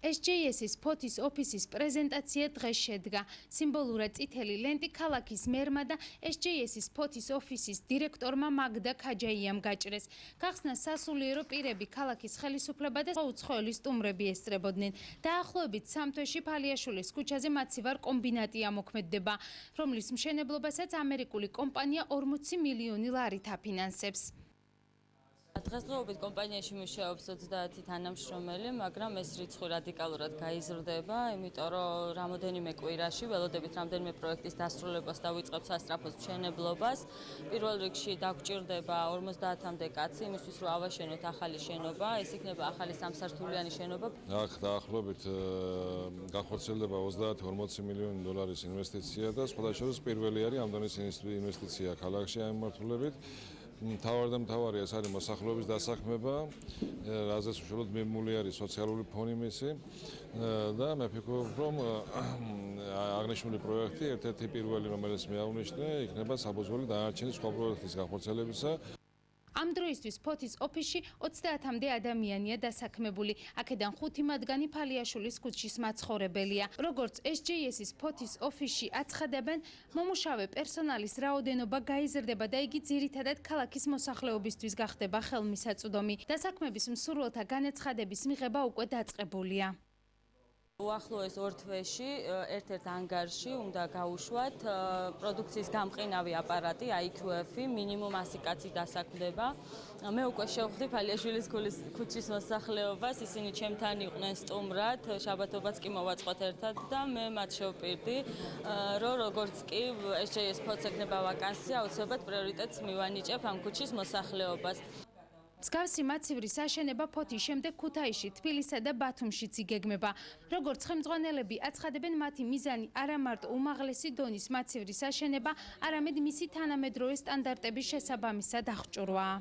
SJS-ის ფოთის ოფისის პრეზენტაცია დღეს შედგა. სიმბოლურად წითელი ლენტი ქალაქის მერმა და SJS-ის ფოთის ოფისის დირექტორმა მაგდა ქაჯაიამ გაჭრეს. გახსნა სასულიერო პირები, ქალაქის ხელისუფლება და უცხოელი სტუმრები ესწრებოდნენ. დაახლოებით 3 თვეში ფალიაშვილის ქუჩაზე მაცივარ კომბინატი ამოქმედდება, რომლის მშენებლობასაც ამერიკული კომპანია 40 მილიონი ლარით აფინანსებს. დღესდღეობით კომპანიაში მუშაობს 30 თანამშრომელი, მაგრამ ეს რიცხვი რადიკალურად გაიზრდება, იმიტომ რომ რამოდენიმე კვირაში ველოდებით რამდენიმე პროექტის დასრულებას დავიწყებს სასწრაფოს მშენებლობას. პირველ რიგში დაგვჭირდება 50-მდე კაცი, იმისთვის რომ ავაშენოთ ახალი შენობა, ეს იქნება ახალი სამსართულიანი შენობა. აქ დაახლოებით განხორციელდება 30-40 მილიონი დოლარის ინვესტიცია და სხვადასხვა პირველი არის ამ დონის ინვესტიცია ქალაქში ამ მიმართულებით. მთავარი ეს არის მოსახლეობის დასაქმება, რაზეც უშუალოდ მიმული არის სოციალური ფონი მისი და მე ვფიქრობ, რომ აღნიშნული პროექტი ერთ-ერთი პირველი, რომელიც მე აღნიშნე, იქნება საბრძოლო დანარჩენი სხვა პროექტის განხორციელებისა. ამ დროისთვის ფოთის ოფისში 30-მდე ადამიანია დასაქმებული. აქედან 5 მათგანი ფალიაშვილის ქუჩის მაცხოვრებელია. როგორც SJS-ის ფოთის ოფისში აცხადებენ, მომუშავე პერსონალის რაოდენობა გაიზრდება და იგი ძირითადად ქალაქის მოსახლეობისთვის გახდება ხელმისაწვდომი. დასაქმების მსურველთა განაცხადების მიღება უკვე დაწყებულია. უახლოეს 2 თვეში ერთ-ერთ ანგარში უნდა გაუშვათ პროდუქციის გამყინავი აპარატი IQF-ი, მინიმუმ 100 კაცი დასაქმდება. მე უკვე შევხვდი ფალიაშვილის ქუჩის მოსახლეობას, ისინი ჩემთან იყვნენ სტუმრად, შაბათობაც კი მოვაწყოთ ერთად და მე მათ შევპირდი, რომ როგორც კი SJS ფოთს ექნება ვაკანსია, აუცილებლად პრიორიტეტს მივანიჭებ ამ ქუჩის მოსახლეობას. მსგავსი მაცივრის აშენება ფოთის შემდეგ ქუთაისში, თბილისსა და ბათუმშიც იგეგმება. როგორც ხელმძღვანელები აცხადებენ, მათი მიზანი არა მარტო უმაღლესი დონის მაცივრის აშენება, არამედ მისი თანამედროვე სტანდარტების შესაბამისად აღჭურვაა.